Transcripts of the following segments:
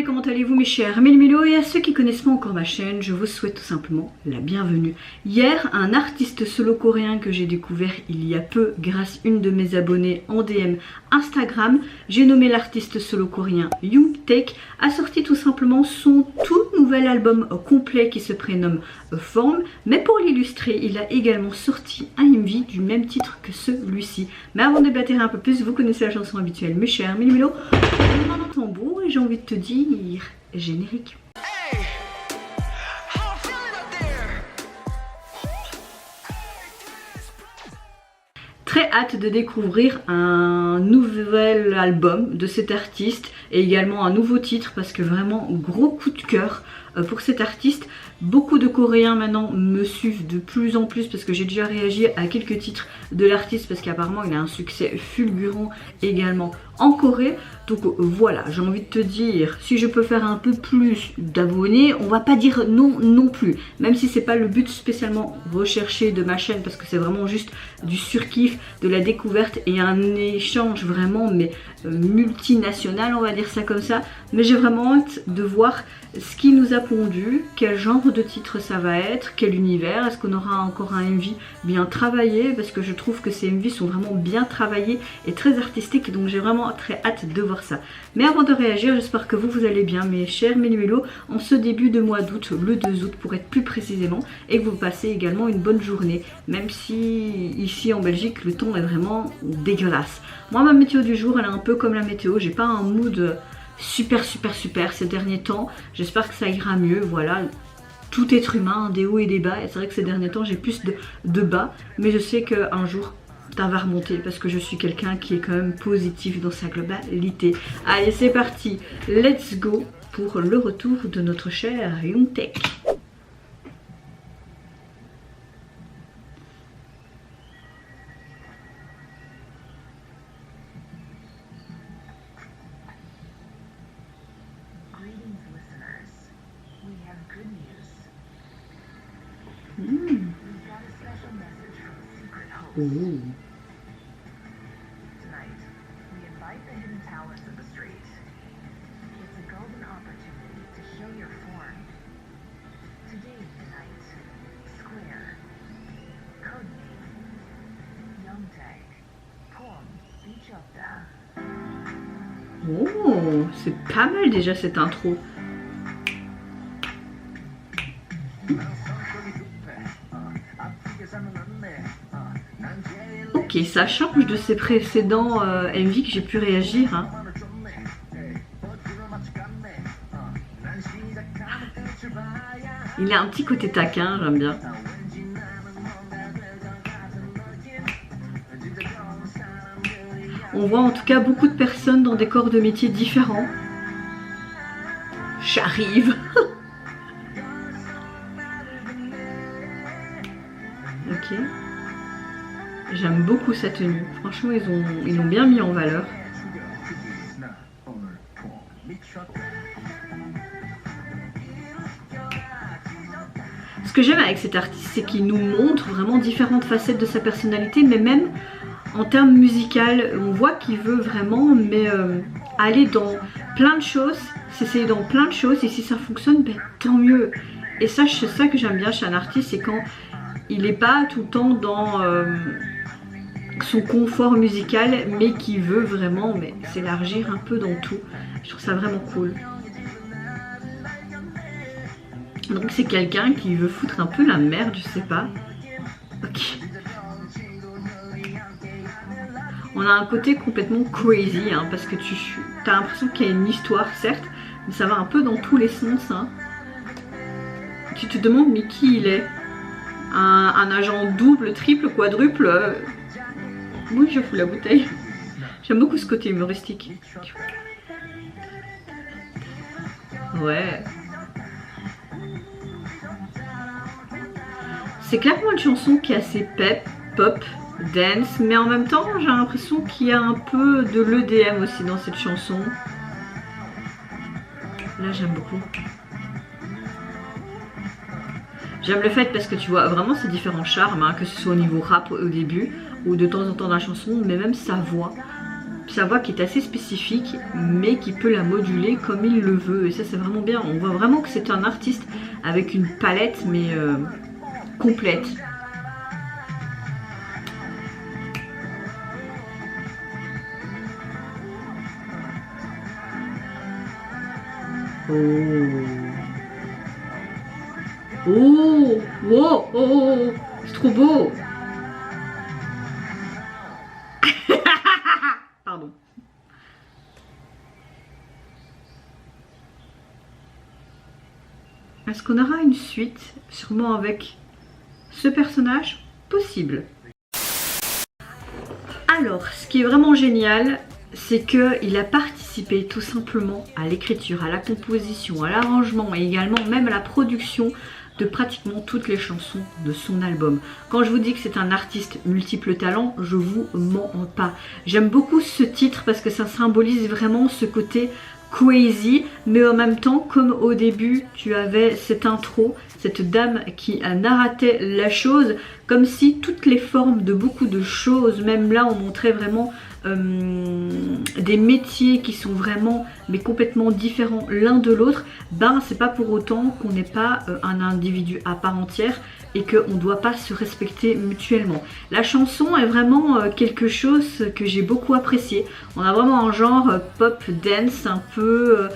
comment allez-vous mes chers Mélo, et à ceux qui connaissent pas encore ma chaîne, je vous souhaite tout simplement la bienvenue. Hier, un artiste solo coréen que j'ai découvert il y a peu grâce à une de mes abonnées en DM Instagram, j'ai nommé l'artiste solo coréen Yoongtaek, a sorti tout simplement son tout nouvel album complet qui se prénomme Form, mais pour l'illustrer, il a également sorti un MV du même titre que celui-ci. Mais avant de débattre un peu plus, vous connaissez la chanson habituelle mes chers Mélo, on en entend beau et j'ai envie de te dire générique. Très hâte de découvrir un nouvel album de cet artiste et également un nouveau titre parce que vraiment gros coup de cœur pour cet artiste. Beaucoup de Coréens maintenant me suivent de plus en plus parce que j'ai déjà réagi à quelques titres de l'artiste parce qu'apparemment il a un succès fulgurant également en Corée. Donc voilà, j'ai envie de te dire, si je peux faire un peu plus d'abonnés, on va pas dire non non plus. Même si c'est pas le but spécialement recherché de ma chaîne parce que c'est vraiment juste du surkiff, de la découverte et un échange vraiment mais multinational, on va dire ça comme ça. Mais j'ai vraiment hâte de voir ce qui nous a pondu, quel genre de titre ça va être, quel univers, est-ce qu'on aura encore un MV bien travaillé, parce que je trouve que ces MV sont vraiment bien travaillés et très artistiques, donc j'ai vraiment très hâte de voir ça. Mais avant de réagir, j'espère que vous allez bien mes chers Mélo en ce début de mois d'août, le 2 août pour être plus précisément, et que vous passez également une bonne journée, même si ici en Belgique le temps est vraiment dégueulasse. Moi ma météo du jour elle est un peu comme la météo, j'ai pas un mood super ces derniers temps, j'espère que ça ira mieux, voilà. Tout être humain, des hauts et des bas, et c'est vrai que ces derniers temps j'ai plus de bas, mais je sais qu'un jour ça va remonter parce que je suis quelqu'un qui est quand même positif dans sa globalité. Allez c'est parti, let's go pour le retour de notre cher Yoongtaek. Ooh. Tonight, we invite the hidden talents of the street. It's a golden opportunity to show your form. Today, tonight, Square, Codename, Yoongtaek, Poem, Bichota. Oh, c'est pas mal déjà cette intro. Ok, ça change de ses précédents MV que j'ai pu réagir. Hein. Il a un petit côté taquin, j'aime bien. On voit en tout cas beaucoup de personnes dans des corps de métiers différents. J'arrive. Ok. J'aime beaucoup sa tenue. Franchement, ils l'ont bien mis en valeur. Ce que j'aime avec cet artiste, c'est qu'il nous montre vraiment différentes facettes de sa personnalité, mais même en termes musical, on voit qu'il veut vraiment aller dans plein de choses, s'essayer dans plein de choses, et si ça fonctionne, ben, tant mieux. Et ça, c'est ça que j'aime bien chez un artiste, c'est quand il n'est pas tout le temps dans son confort musical, mais qui veut vraiment s'élargir un peu dans tout. Je trouve ça vraiment cool. Donc c'est quelqu'un qui veut foutre un peu la merde, je sais pas. Ok. On a un côté complètement crazy, hein, parce que tu as l'impression qu'il y a une histoire, certes, mais ça va un peu dans tous les sens. Hein. Tu te demandes mais qui il est? Un agent double, triple, quadruple. Oui, je fous la bouteille. J'aime beaucoup ce côté humoristique. Ouais. C'est clairement une chanson qui est assez pep, pop, dance, mais en même temps, j'ai l'impression qu'il y a un peu de l'EDM aussi dans cette chanson. Là, j'aime beaucoup. J'aime le fait parce que tu vois vraiment ces différents charmes, hein, que ce soit au niveau rap au début ou de temps en temps dans la chanson, mais même sa voix. sa voix qui est assez spécifique, mais qui peut la moduler comme il le veut. Et ça, c'est vraiment bien. On voit vraiment que c'est un artiste avec une palette, mais complète. Oh. Oh, oh, oh, oh. C'est trop beau. Pardon. Est-ce qu'on aura une suite, sûrement avec ce personnage? Possible. Alors, ce qui est vraiment génial, c'est qu'il a participé tout simplement à l'écriture, à la composition, à l'arrangement et également même à la production de pratiquement toutes les chansons de son album. Quand je vous dis que c'est un artiste multiple talent, je vous mens pas. J'aime beaucoup ce titre parce que ça symbolise vraiment ce côté crazy, mais en même temps, comme au début, tu avais cette intro, cette dame qui narratait la chose, comme si toutes les formes de beaucoup de choses, même là on montrait vraiment des métiers qui sont vraiment mais complètement différents l'un de l'autre, ben c'est pas pour autant qu'on n'est pas un individu à part entière et qu'on ne doit pas se respecter mutuellement. La chanson est vraiment quelque chose que j'ai beaucoup apprécié. On a vraiment un genre pop dance un peu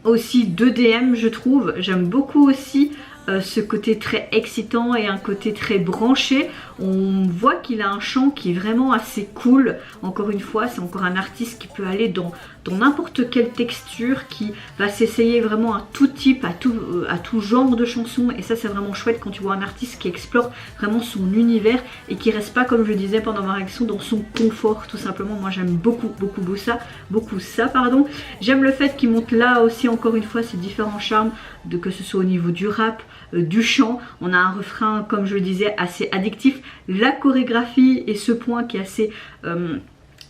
aussi 2DM je trouve. J'aime beaucoup aussi ce côté très excitant et un côté très branché. On voit qu'il a un chant qui est vraiment assez cool. Encore une fois, c'est encore un artiste qui peut aller dans n'importe quelle texture, qui va s'essayer vraiment à tout type, à tout genre de chansons. Et ça, c'est vraiment chouette quand tu vois un artiste qui explore vraiment son univers et qui reste pas, comme je disais pendant ma réaction, dans son confort tout simplement. Moi, j'aime beaucoup ça, pardon. J'aime le fait qu'il monte là aussi, encore une fois, ces différents charmes, que ce soit au niveau du rap, du chant. On a un refrain, comme je le disais, assez addictif. La chorégraphie et ce point qui est assez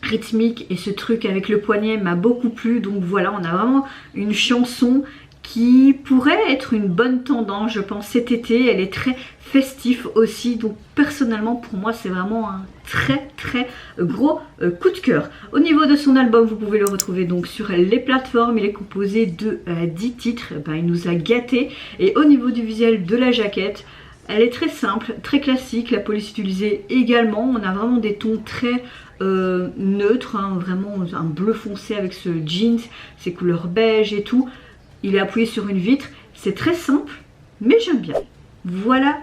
rythmique et ce truc avec le poignet m'a beaucoup plu. Donc voilà, on a vraiment une chanson qui pourrait être une bonne tendance, je pense, cet été. Elle est très festive aussi, donc personnellement pour moi c'est vraiment un très gros coup de cœur. Au niveau de son album, vous pouvez le retrouver donc sur les plateformes. Il est composé de 10 titres, ben, il nous a gâtés. Et au niveau du visuel de la jaquette, elle est très simple, très classique. La police utilisée également, on a vraiment des tons très neutres, hein, vraiment un bleu foncé avec ce jeans, ses couleurs beige et tout. Il est appuyé sur une vitre, c'est très simple, mais j'aime bien. Voilà.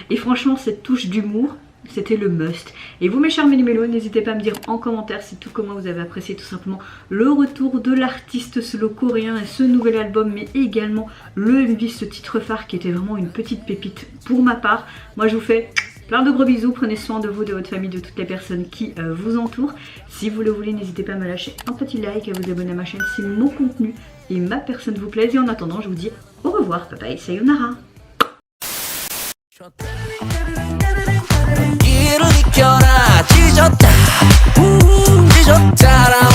Et franchement, cette touche d'humour, c'était le must. Et vous mes chers méli-mélos, n'hésitez pas à me dire en commentaire si tout comment vous avez apprécié tout simplement le retour de l'artiste solo coréen et ce nouvel album, mais également le MV, ce titre phare qui était vraiment une petite pépite pour ma part. Moi je vous fais plein de gros bisous, prenez soin de vous, de votre famille, de toutes les personnes qui vous entourent. Si vous le voulez, n'hésitez pas à me lâcher un petit like, à vous abonner à ma chaîne si mon contenu et ma personne vous plaisent. Et en attendant, je vous dis au revoir, bye bye, sayonara. 길을 이겨라 찢었다 찢었다